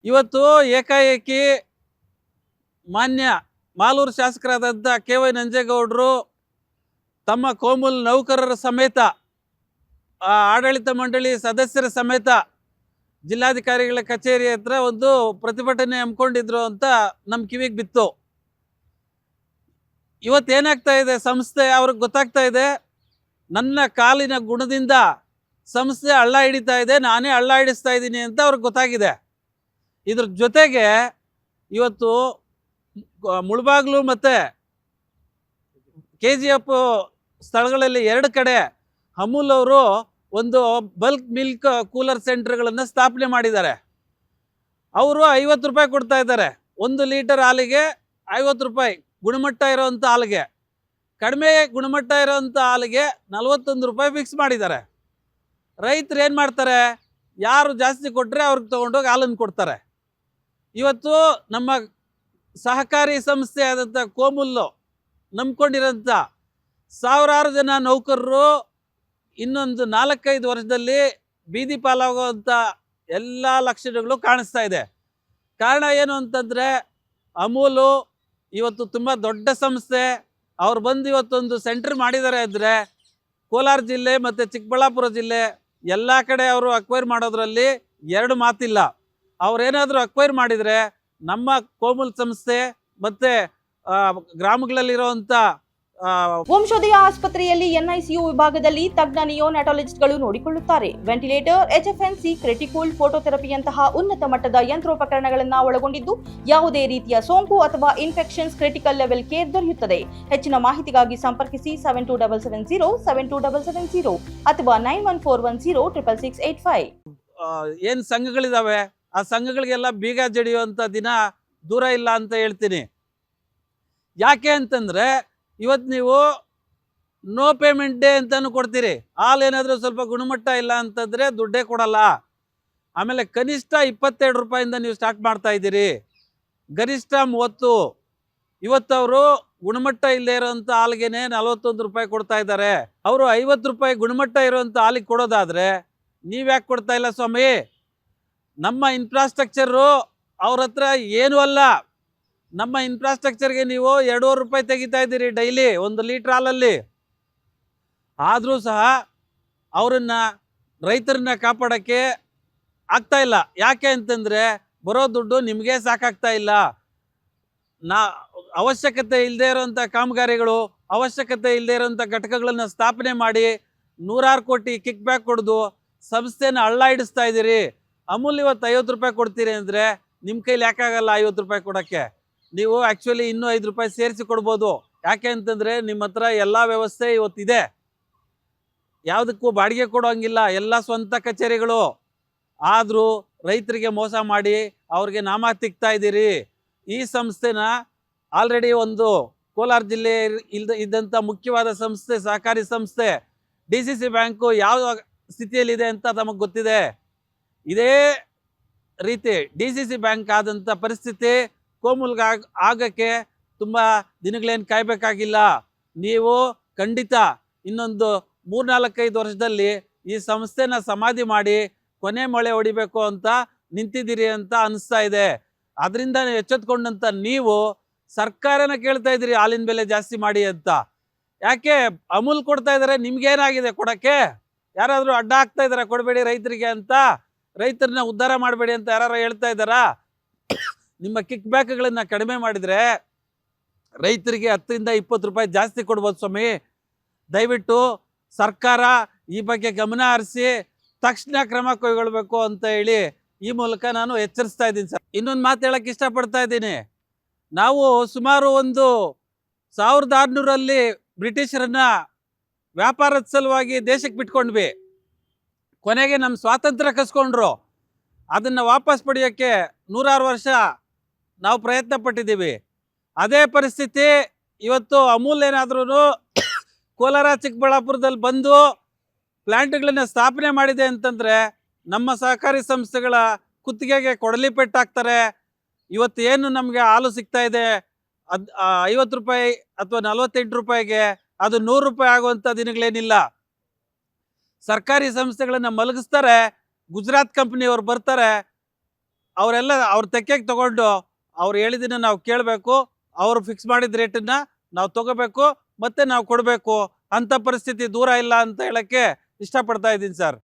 ಇವತ್ತು ಏಕಾಏಕಿ ಮಾನ್ಯ ಮಾಲೂರು ಶಾಸಕರಾದಂಥ ಕೆ.ವೈ. ನಂಜೇಗೌಡರು ತಮ್ಮ ಕೋಮುಲ್ ನೌಕರರ ಸಮೇತ ಆಡಳಿತ ಮಂಡಳಿ ಸದಸ್ಯರ ಸಮೇತ ಜಿಲ್ಲಾಧಿಕಾರಿಗಳ ಕಚೇರಿ ಹತ್ರ ಒಂದು ಪ್ರತಿಭಟನೆ ಹಮ್ಮಿಕೊಂಡಿದ್ರು ಅಂತ ನಮ್ಮ ಕಿವಿಗೆ ಬಿತ್ತು. ಇವತ್ತೇನಾಗ್ತಾ ಇದೆ, ಸಂಸ್ಥೆ ಅವ್ರಿಗೆ ಗೊತ್ತಾಗ್ತಾ ಇದೆ ನನ್ನ ಕಾಲಿನ ಗುಣದಿಂದ ಸಂಸ್ಥೆ ಹಳ್ಳ ಹಿಡಿತಾ ಇದೆ, ನಾನೇ ಹಳ್ಳ ಹಿಡಿಸ್ತಾ ಇದ್ದೀನಿ ಅಂತ ಅವ್ರಿಗೆ ಗೊತ್ತಾಗಿದೆ. ಇದ್ರ ಜೊತೆಗೆ ಇವತ್ತು ಮುಳಬಾಗ್ಲು ಮತ್ತು KGF ಸ್ಥಳಗಳಲ್ಲಿ 2 ಕಡೆ ಅಮೂಲ್ ಅವರು ಒಂದು ಬಲ್ಕ್ ಮಿಲ್ಕ್ ಕೂಲರ್ ಸೆಂಟರ್ಗಳನ್ನು ಸ್ಥಾಪನೆ ಮಾಡಿದ್ದಾರೆ. ಅವರು 50 ರೂಪಾಯಿ ಕೊಡ್ತಾ ಇದ್ದಾರೆ, 1 ಲೀಟರ್ ಹಾಲಿಗೆ 50 ರೂಪಾಯಿ ಗುಣಮಟ್ಟ ಇರೋವಂಥ ಹಾಲಿಗೆ. ಕಡಿಮೆ ಗುಣಮಟ್ಟ ಇರೋವಂಥ ಹಾಲಿಗೆ 41 ರೂಪಾಯಿ ಫಿಕ್ಸ್ ಮಾಡಿದ್ದಾರೆ. ರೈತರು ಏನು ಮಾಡ್ತಾರೆ, ಯಾರು ಜಾಸ್ತಿ ಕೊಟ್ಟರೆ ಅವ್ರಿಗೆ ತೊಗೊಂಡೋಗಿ ಹಾಲನ್ನು ಕೊಡ್ತಾರೆ. ಇವತ್ತು ನಮ್ಮ ಸಹಕಾರಿ ಸಂಸ್ಥೆ ಆದಂಥ ಕೋಮುಲ್ಲು ನಂಬ್ಕೊಂಡಿರೋಂಥ ಸಾವಿರಾರು ಜನ ನೌಕರರು ಇನ್ನೊಂದು 4-5 ವರ್ಷದಲ್ಲಿ ಬೀದಿ ಪಾಲಾಗುವಂಥ ಎಲ್ಲ ಲಕ್ಷಣಗಳು ಕಾಣಿಸ್ತಾ ಇದೆ. ಕಾರಣ ಏನು ಅಂತಂದರೆ, ಅಮೂಲು ಇವತ್ತು ತುಂಬ ದೊಡ್ಡ ಸಂಸ್ಥೆ. ಅವ್ರು ಬಂದು ಇವತ್ತೊಂದು ಸೆಂಟ್ರ್ ಮಾಡಿದ್ದಾರೆ ಅಂದರೆ ಕೋಲಾರ ಜಿಲ್ಲೆ ಮತ್ತು ಚಿಕ್ಕಬಳ್ಳಾಪುರ ಜಿಲ್ಲೆ ಎಲ್ಲ ಕಡೆ ಅವರು ಅಕ್ವೈರ್ ಮಾಡೋದ್ರಲ್ಲಿ 2 ಮಾತಿಲ್ಲ. ಅವರೇನಾದರೂ ಅಕ್ವೈರ್ ಮಾಡಿದರೆ ನಮ್ಮ ಕೋಮುಲ್ ಸಂಸ್ಥೆ ಮತ್ತು ಗ್ರಾಮಗಳಲ್ಲಿರುವಂಥ ವಂಶೋದಯ ಆಸ್ಪತ್ರೆಯಲ್ಲಿ NICU ವಿಭಾಗದಲ್ಲಿ ತಜ್ಞ ನಿಯೋನಾಟಾಲಜಿಸ್ಟ್ಗಳು ನೋಡಿಕೊಳ್ಳುತ್ತಾರೆ. ವೆಂಟಿಲೇಟರ್, HFNC, ಕ್ರಿಟಿಕಲ್ ಫೋಟೋಥೆರಪಿಯಂತಹ ಉನ್ನತ ಮಟ್ಟದ ಯಂತ್ರೋಪಕರಣಗಳನ್ನು ಒಳಗೊಂಡಿದ್ದು ಯಾವುದೇ ರೀತಿಯ ಸೋಂಕು ಅಥವಾ ಇನ್ಫೆಕ್ಷನ್ಸ್ ಕ್ರಿಟಿಕಲ್ ಲೆವೆಲ್ ಕೇರ್ ದೊರೆಯುತ್ತದೆ. ಹೆಚ್ಚಿನ ಮಾಹಿತಿಗಾಗಿ ಸಂಪರ್ಕಿಸಿ 7277707270 ಅಥವಾ 9141066685. ಏನು ಸಂಘಗಳಿದಾವೆ ಆ ಸಂಘಗಳಿಗೆಲ್ಲ ಬೀಗ ಜಡಿಯುವಂಥ ದಿನ ದೂರ ಇಲ್ಲ ಅಂತ ಹೇಳ್ತೀನಿ. ಯಾಕೆ ಅಂತಂದರೆ ಇವತ್ತು ನೀವು ನೋ ಪೇಮೆಂಟ್ ಡೇ ಅಂತಲೂ ಕೊಡ್ತೀರಿ. ಹಾಲು ಏನಾದರೂ ಸ್ವಲ್ಪ ಗುಣಮಟ್ಟ ಇಲ್ಲ ಅಂತಂದರೆ ದುಡ್ಡೇ ಕೊಡಲ್ಲ. ಆಮೇಲೆ ಕನಿಷ್ಠ 22 ರೂಪಾಯಿಂದ ನೀವು ಸ್ಟಾರ್ಟ್ ಮಾಡ್ತಾ ಇದ್ದೀರಿ, ಗರಿಷ್ಠ 30. ಇವತ್ತು ಅವರು ಗುಣಮಟ್ಟ ಇಲ್ಲದೆ ಇರೋವಂಥ ಹಾಲಿಗೆ 41 ರೂಪಾಯಿ ಕೊಡ್ತಾ ಇದ್ದಾರೆ. ಅವರು 50 ರೂಪಾಯಿ ಗುಣಮಟ್ಟ ಇರೋವಂಥ ಹಾಲಿಗೆ ಕೊಡೋದಾದರೆ ನೀವ್ಯಾಕೆ ಕೊಡ್ತಾ ಇಲ್ಲ ಸ್ವಾಮಿ? ನಮ್ಮ ಇನ್ಫ್ರಾಸ್ಟ್ರಕ್ಚರು ಅವ್ರ ಹತ್ರ ಏನೂ ಅಲ್ಲ. ನಮ್ಮ ಇನ್ಫ್ರಾಸ್ಟ್ರಕ್ಚರ್ಗೆ ನೀವು 2.5 ರೂಪಾಯಿ ತೆಗಿತಾ ಇದ್ದೀರಿ ಡೈಲಿ 1 ಲೀಟ್ರ್ ಹಾಲಲ್ಲಿ. ಆದರೂ ಸಹ ರೈತರನ್ನ ಕಾಪಾಡೋಕ್ಕೆ ಆಗ್ತಾ ಇಲ್ಲ. ಯಾಕೆ ಅಂತಂದರೆ ಬರೋ ದುಡ್ಡು ನಿಮಗೆ ಸಾಕಾಗ್ತಾ ಇಲ್ಲ. ಅವಶ್ಯಕತೆ ಇಲ್ಲದೆ ಇರೋವಂಥ ಕಾಮಗಾರಿಗಳು, ಅವಶ್ಯಕತೆ ಇಲ್ಲದೆ ಇರೋವಂಥ ಘಟಕಗಳನ್ನು ಸ್ಥಾಪನೆ ಮಾಡಿ 100 ಕೋಟಿ ಕಿಕ್ ಬ್ಯಾಕ್ ಕೊಡೋದು ಸಂಸ್ಥೆನ ಹಳ್ಳ ಹಿಡಿಸ್ತಾ ಇದ್ದೀರಿ. ಅಮೂಲ್ ಇವತ್ತು 50 ರೂಪಾಯಿ ಕೊಡ್ತೀರಿ ಅಂದರೆ ನಿಮ್ಮ ಕೈಲಿ ಯಾಕಾಗಲ್ಲ 50 ರೂಪಾಯಿ ಕೊಡೋಕ್ಕೆ? ನೀವು ಆ್ಯಕ್ಚುಲಿ ಇನ್ನೂ 5 ರೂಪಾಯಿ ಸೇರಿಸಿ ಕೊಡ್ಬೋದು. ಯಾಕೆ ಅಂತಂದರೆ ನಿಮ್ಮ ಹತ್ರ ಎಲ್ಲ ವ್ಯವಸ್ಥೆ ಇವತ್ತಿದೆ, ಯಾವುದಕ್ಕೂ ಬಾಡಿಗೆ ಕೊಡೋಂಗಿಲ್ಲ, ಎಲ್ಲ ಸ್ವಂತ ಕಚೇರಿಗಳು. ಆದರೂ ರೈತರಿಗೆ ಮೋಸ ಮಾಡಿ ಅವ್ರಿಗೆ ನಾಮ ತಿಕ್ತಾ ಇದ್ದೀರಿ. ಈ ಸಂಸ್ಥೆನ ಆಲ್ರೆಡಿ ಒಂದು ಕೋಲಾರ ಜಿಲ್ಲೆ ಇದ್ದಂಥ ಮುಖ್ಯವಾದ ಸಂಸ್ಥೆ, ಸಹಕಾರಿ ಸಂಸ್ಥೆ DCC ಬ್ಯಾಂಕು ಯಾವ ಸ್ಥಿತಿಯಲ್ಲಿದೆ ಅಂತ ತಮಗೆ ಗೊತ್ತಿದೆ. ಇದೇ ರೀತಿ DCC ಬ್ಯಾಂಕ್ ಆದಂಥ ಪರಿಸ್ಥಿತಿ ಕೋಮುಲ್ಗೆ ಆಗೋಕ್ಕೆ ತುಂಬ ದಿನಗಳೇನು ಕಾಯಬೇಕಾಗಿಲ್ಲ. ನೀವು ಖಂಡಿತ ಇನ್ನೊಂದು 3-4-5 ವರ್ಷದಲ್ಲಿ ಈ ಸಂಸ್ಥೆನ ಸಮಾಧಿ ಮಾಡಿ ಕೊನೆ ಮೊಳೆ ಹೊಡಿಬೇಕು ಅಂತ ನಿಂತಿದ್ದೀರಿ ಅಂತ ಅನಿಸ್ತಾ ಇದೆ. ಅದರಿಂದ ಎಚ್ಚೆತ್ಕೊಂಡಂಥ ನೀವು ಸರ್ಕಾರನ ಕೇಳ್ತಾ ಇದ್ದೀರಿ ಹಾಲಿನ ಬೆಲೆ ಜಾಸ್ತಿ ಮಾಡಿ ಅಂತ. ಯಾಕೆ? ಅಮೂಲ್ ಕೊಡ್ತಾ ಇದ್ದಾರೆ, ನಿಮ್ಗೇನಾಗಿದೆ ಕೊಡೋಕ್ಕೆ? ಯಾರಾದರೂ ಅಡ್ಡ ಹಾಕ್ತಾ ಇದ್ದಾರೆ ಕೊಡಬೇಡಿ ರೈತರಿಗೆ ಅಂತ, ರೈತರನ್ನ ಉದ್ಧಾರ ಮಾಡಬೇಡಿ ಅಂತ ಯಾರು ಹೇಳ್ತಾ ಇದ್ದಾರಾ? ನಿಮ್ಮ ಕಿಕ್ ಬ್ಯಾಕ್ಗಳನ್ನು ಕಡಿಮೆ ಮಾಡಿದರೆ ರೈತರಿಗೆ 10-20 ರೂಪಾಯಿ ಜಾಸ್ತಿ ಕೊಡ್ಬೋದು ಸ್ವಾಮಿ. ದಯವಿಟ್ಟು ಸರ್ಕಾರ ಈ ಬಗ್ಗೆ ಗಮನ ಹರಿಸಿ ತಕ್ಷಣ ಕ್ರಮ ಕೈಗೊಳ್ಳಬೇಕು ಅಂತ ಹೇಳಿ ಈ ಮೂಲಕ ನಾನು ಎಚ್ಚರಿಸ್ತಾ ಇದ್ದೀನಿ ಸರ್. ಇನ್ನೊಂದು ಮಾತು ಹೇಳೋಕ್ಕೆ ಇಷ್ಟಪಡ್ತಾ ಇದ್ದೀನಿ. ನಾವು ಸುಮಾರು 1600ರಲ್ಲಿ ಬ್ರಿಟಿಷರನ್ನ ವ್ಯಾಪಾರದ ಸಲುವಾಗಿ ದೇಶಕ್ಕೆ ಬಿಟ್ಕೊಂಡ್ವಿ. ಕೊನೆಗೆ ನಮ್ಮ ಸ್ವಾತಂತ್ರ್ಯ ಕಸ್ಕೊಂಡ್ರು. ಅದನ್ನು ವಾಪಸ್ ಪಡೆಯೋಕ್ಕೆ 106 ವರ್ಷ ನಾವು ಪ್ರಯತ್ನ ಪಟ್ಟಿದ್ದೀವಿ. ಅದೇ ಪರಿಸ್ಥಿತಿ ಇವತ್ತು ಅಮೂಲ್ ಏನಾದ್ರೂ ಕೋಲಾರ ಚಿಕ್ಕಬಳ್ಳಾಪುರದಲ್ಲಿ ಬಂದು ಪ್ಲ್ಯಾಂಟ್ಗಳನ್ನು ಸ್ಥಾಪನೆ ಮಾಡಿದೆ ಅಂತಂದರೆ ನಮ್ಮ ಸಹಕಾರಿ ಸಂಸ್ಥೆಗಳ ಕುತ್ತಿಗೆಗೆ ಕೊಡಲಿ ಪೆಟ್ಟಾಕ್ತಾರೆ. ಇವತ್ತು ಏನು ನಮಗೆ ಹಾಲು ಸಿಗ್ತಾ ಇದೆ 50 ರೂಪಾಯಿ ಅಥವಾ 48 ರೂಪಾಯಿಗೆ ಅದು 100 ರೂಪಾಯಿ ಆಗುವಂಥ ದಿನಗಳೇನಿಲ್ಲ. ಸರ್ಕಾರಿ ಸಂಸ್ಥೆಗಳನ್ನು ಮಲಗಿಸ್ತಾರೆ, ಗುಜರಾತ್ ಕಂಪ್ನಿಯವರು ಬರ್ತಾರೆ, ಅವರೆಲ್ಲ ಅವ್ರ ತೆಕ್ಕೆಗೆ ತಗೊಂಡು ಅವ್ರು ಹೇಳಿದ್ದನ್ನ ನಾವು ಕೇಳಬೇಕು, ಅವರು ಫಿಕ್ಸ್ ಮಾಡಿದ ರೇಟನ್ನ ನಾವು ತಗೋಬೇಕು, ಮತ್ತೆ ನಾವು ಕೊಡಬೇಕು. ಅಂಥ ಪರಿಸ್ಥಿತಿ ದೂರ ಇಲ್ಲ ಅಂತ ಹೇಳಕ್ಕೆ ಇಷ್ಟಪಡ್ತಾ ಇದ್ದೀನಿ ಸರ್.